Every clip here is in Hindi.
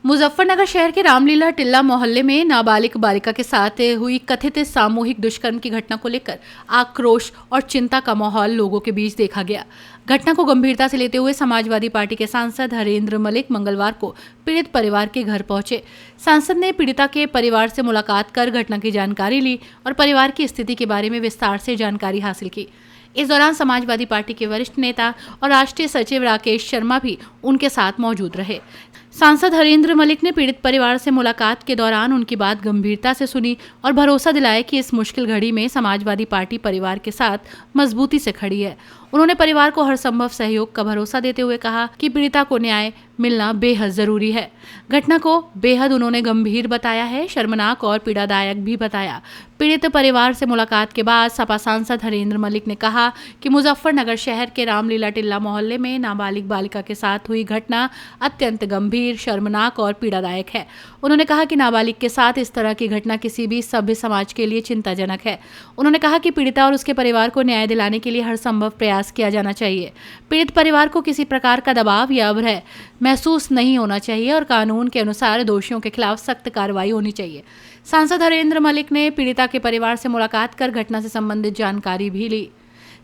मुजफ्फरनगर शहर के रामलीला टिल्ला मोहल्ले में नाबालिग बालिका के साथ हुई कथित सामूहिक दुष्कर्म की घटना को लेकर आक्रोश और चिंता का माहौल लोगों के बीच देखा गया। घटना को गंभीरता से लेते हुए समाजवादी पार्टी के सांसद हरेंद्र मलिक मंगलवार को पीड़ित परिवार के घर पहुंचे। सांसद ने पीड़िता के परिवार से मुलाकात कर घटना की जानकारी ली और परिवार की स्थिति के बारे में विस्तार से जानकारी हासिल की। इस दौरान समाजवादी पार्टी के वरिष्ठ नेता और राष्ट्रीय सचिव राकेश शर्मा भी उनके साथ मौजूद रहे। सांसद हरेंद्र मलिक ने पीड़ित परिवार से मुलाकात के दौरान उनकी बात गंभीरता से सुनी और भरोसा दिलाया कि इस मुश्किल घड़ी में समाजवादी पार्टी परिवार के साथ मजबूती से खड़ी है। उन्होंने परिवार को हर संभव सहयोग का भरोसा देते हुए कहा कि पीड़िता को न्याय मिलना बेहद जरूरी है। घटना को बेहद उन्होंने गंभीर बताया है, शर्मनाक और पीड़ादायक भी बताया। पीड़ित परिवार से मुलाकात के बाद सपा सांसद हरेंद्र मलिक ने कहा कि मुजफ्फरनगर शहर के रामलीला टिल्ला मोहल्ले में नाबालिग बालिका के साथ हुई घटना अत्यंत गंभीर, शर्मनाक और पीड़ादायक है। उन्होंने कहा कि नाबालिग के साथ इस तरह की घटना किसी भी सभ्य समाज के लिए चिंताजनक है। उन्होंने कहा कि पीड़िता और उसके परिवार को न्याय दिलाने के लिए हर संभव प्रयास किया जाना चाहिए। पीड़ित परिवार को किसी प्रकार का दबाव या भय महसूस नहीं होना चाहिए और कानून के अनुसार दोषियों के खिलाफ सख्त कार्रवाई होनी चाहिए। सांसद हरेंद्र मलिक ने पीड़िता के परिवार से मुलाकात कर घटना से संबंधित जानकारी भी ली।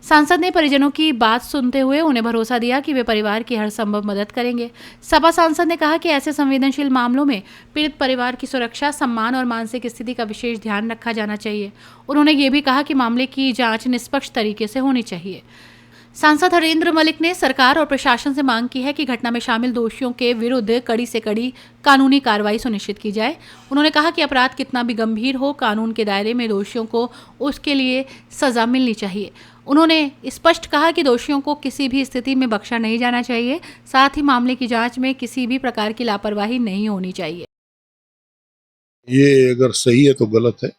सांसद ने परिजनों की बात सुनते हुए उन्हें भरोसा दिया कि वे परिवार की हर संभव मदद करेंगे। सपा सांसद ने कहा कि ऐसे संवेदनशील मामलों में पीड़ित परिवार की सुरक्षा, सम्मान और मानसिक स्थिति का विशेष ध्यान रखा जाना चाहिए। उन्होंने ये भी कहा कि मामले की जांच निष्पक्ष तरीके से होनी चाहिए। सांसद हरेंद्र मलिक ने सरकार और प्रशासन से मांग की है कि घटना में शामिल दोषियों के विरुद्ध कड़ी से कड़ी कानूनी कार्रवाई सुनिश्चित की जाए। उन्होंने कहा कि अपराध कितना भी गंभीर हो, कानून के दायरे में दोषियों को उसके लिए सजा मिलनी चाहिए। उन्होंने स्पष्ट कहा कि दोषियों को किसी भी स्थिति में बख्शा नहीं जाना चाहिए। साथ ही मामले की जांच में किसी भी प्रकार की लापरवाही नहीं होनी चाहिए। ये अगर सही है तो गलत है।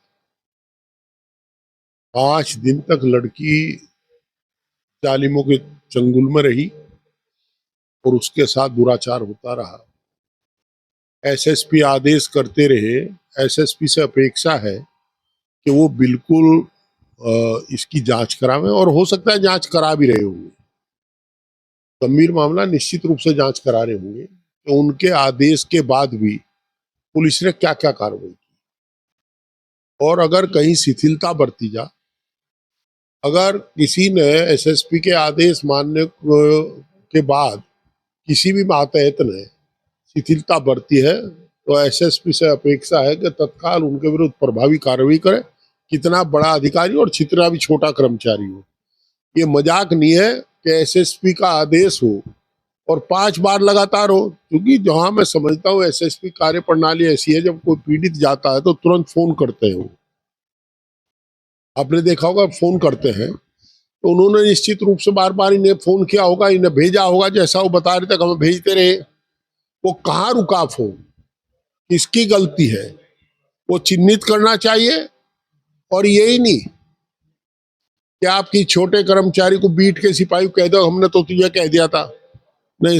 5 दिन तक लड़की जालिमों के चंगुल में रही और उसके साथ दुराचार होता रहा। एसएसपी आदेश करते रहे। एसएसपी से अपेक्षा है कि वो बिल्कुल इसकी जांच करावें और हो सकता है जांच करा भी रहे होंगे। गंभीर मामला निश्चित रूप से जांच करा रहे होंगे तो उनके आदेश के बाद भी पुलिस ने क्या क्या कार्रवाई की और अगर कहीं शिथिलता बरती जा, अगर किसी ने एसएसपी के आदेश मानने के बाद किसी भी मातहत ने शिथिलता बरती है तो एसएसपी से अपेक्षा है कि तत्काल उनके विरुद्ध प्रभावी कार्रवाई करे, कितना बड़ा अधिकारी और कितना भी छोटा कर्मचारी हो। ये मजाक नहीं है कि एसएसपी का आदेश हो और 5 बार लगातार हो, क्योंकि जहां मैं समझता हूँ एसएसपी कार्य प्रणाली ऐसी है, जब कोई पीड़ित जाता है तो तुरंत फोन करते हैं। आपने देखा होगा फोन करते हैं तो उन्होंने निश्चित रूप से बार बार इन्हें फोन किया होगा, इन्हें भेजा होगा, जैसा वो बता रहे थे हमें भेजते रहे। वो कहाँ रुका फोन, किसकी गलती है, वो चिन्हित करना चाहिए। और यही नहीं कि आपकी छोटे कर्मचारी को बीट के सिपाही कह दो हमने तो तुझे कह दिया था। नहीं,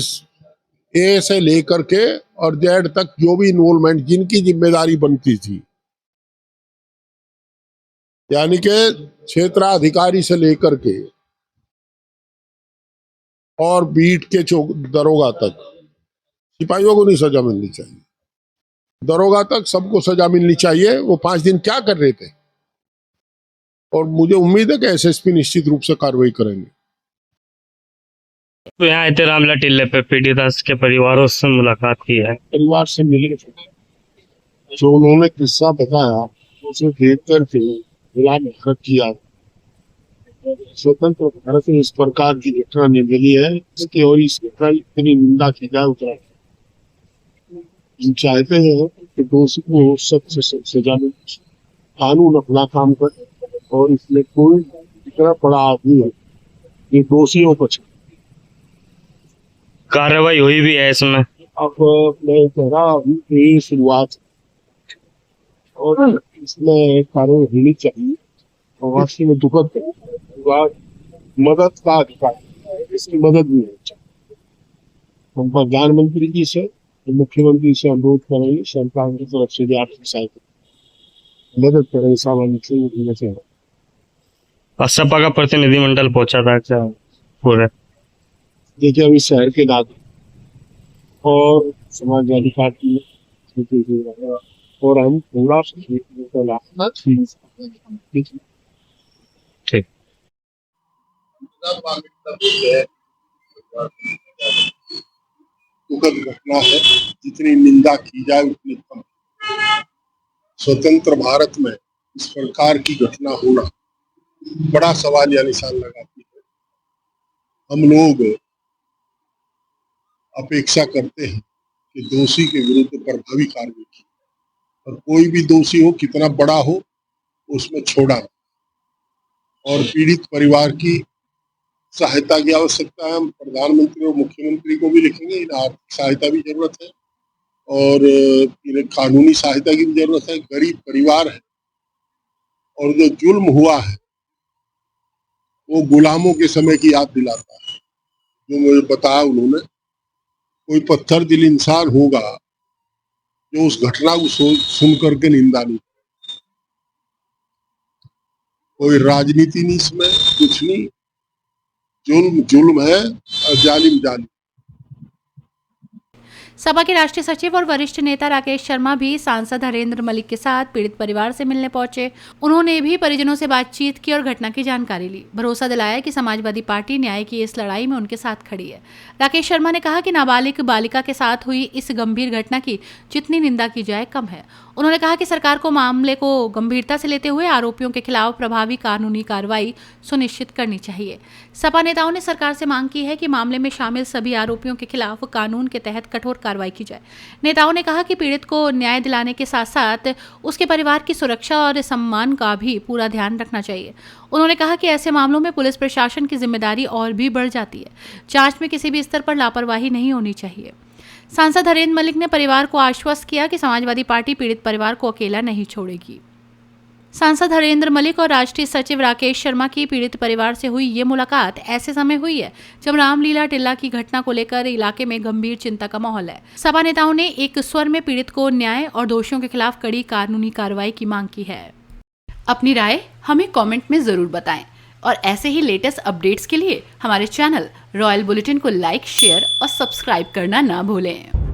ए से लेकर के और जेड तक जो भी इन्वॉल्वमेंट जिनकी जिम्मेदारी बनती थी, यानी कि क्षेत्राधिकारी से लेकर के और बीट के दरोगा तक, सिपाहियों को नहीं सजा मिलनी चाहिए, दरोगा तक सबको सजा मिलनी चाहिए। वो 5 दिन क्या कर रहे थे और मुझे उम्मीद है कि एसएसपी निश्चित रूप से कार्रवाई करेंगे। तो यहाँ आए थे रामलीला टिल्ले पे, पीड़िता के परिवारों से मुलाकात की है। परिवार से मिले, जो उन्होंने किस्सा बताया उसे देख करके किया। स्वतंत्र भारत में इस प्रकार की घटना नहीं मिली है इसकी और इस घटना की इतनी निंदा की जाए। हम चाहते हैं कि दोषी को सख्त से सख्त सजा मिले, कानून अपना काम करे और इसमें कोई इतना बड़ा आदमी है ये दोषियों को कार्रवाई हुई भी है इसमें। अब मैं कह रहा हूँ कि शुरुआत और इसमें कार्रवाई होनी चाहिए और वास्तव में दुखद मदद का अधिकार, इसकी मदद भी होनी चाहिए। हम प्रधानमंत्री जी से, मुख्यमंत्री से अनुरोध करेंगे सरकार की तरफ से भी आर्थिक सहायता मदद करेंगे सामान्य से। सपा का प्रतिनिधिमंडल पहुंचा था क्या पूरे? देखिए अभी शहर के दादा और समाजवादी पार्टी और हम पूरा ठीक। दुखद घटना है, जितनी निंदा की जाए उतनी कम। स्वतंत्र भारत में इस प्रकार की घटना होना बड़ा सवाल या निशान लगाती है। हम लोग अपेक्षा करते हैं कि दोषी के विरुद्ध प्रभावी कार्रवाई की, और कोई भी दोषी हो, कितना बड़ा हो, उसमें छोड़ा न। और पीड़ित परिवार की सहायता की आवश्यकता है। हम प्रधानमंत्री और मुख्यमंत्री को भी लिखेंगे, इन्हें आर्थिक सहायता भी जरूरत है और इन्हें कानूनी सहायता की भी जरूरत है। गरीब परिवार है और जो जुल्म हुआ है वो गुलामों के समय की याद दिलाता है। जो मुझे बताया उन्होंने, कोई पत्थर दिल इंसान होगा जो उस घटना को सुन करके निंदा नहीं। कोई राजनीति नहीं, इसमें कुछ नहीं। जुल्म जुल्म है और जालिम जालिम। सपा के राष्ट्रीय सचिव और वरिष्ठ नेता राकेश शर्मा भी सांसद हरेंद्र मलिक के साथ पीड़ित परिवार से मिलने पहुंचे। उन्होंने भी परिजनों से बातचीत की और घटना की जानकारी ली। भरोसा दिलाया कि समाजवादी पार्टी न्याय की इस लड़ाई में उनके साथ खड़ी है। राकेश शर्मा ने कहा कि नाबालिग बालिका के साथ हुई इस गंभीर घटना की जितनी निंदा की जाए कम है। उन्होंने कहा कि सरकार को मामले को गंभीरता से लेते हुए आरोपियों के खिलाफ प्रभावी कानूनी कार्रवाई सुनिश्चित करनी चाहिए। सपा नेताओं ने सरकार से मांग की है कि मामले में शामिल सभी आरोपियों के खिलाफ कानून के तहत कठोर कार्रवाई की जाए। नेताओं ने कहा कि पीड़ित को न्याय दिलाने के साथ साथ उसके परिवार की सुरक्षा और सम्मान का भी पूरा ध्यान रखना चाहिए। उन्होंने कहा कि ऐसे मामलों में पुलिस प्रशासन की जिम्मेदारी और भी बढ़ जाती है। जांच में किसी भी स्तर पर लापरवाही नहीं होनी चाहिए। सांसद हरेंद्र मलिक ने परिवार को आश्वस्त किया कि समाजवादी पार्टी पीड़ित परिवार को अकेला नहीं छोड़ेगी। सांसद हरेंद्र मलिक और राष्ट्रीय सचिव राकेश शर्मा की पीड़ित परिवार से हुई ये मुलाकात ऐसे समय हुई है जब रामलीला टिल्ला की घटना को लेकर इलाके में गंभीर चिंता का माहौल है। सपा नेताओं ने एक स्वर में पीड़ित को न्याय और दोषियों के खिलाफ कड़ी कानूनी कार्रवाई की मांग की है। अपनी राय हमें कमेंट में जरूर बताएं और ऐसे ही लेटेस्ट अपडेट्स के लिए हमारे चैनल रॉयल बुलेटिन को लाइक, शेयर और सब्सक्राइब करना ना भूलें।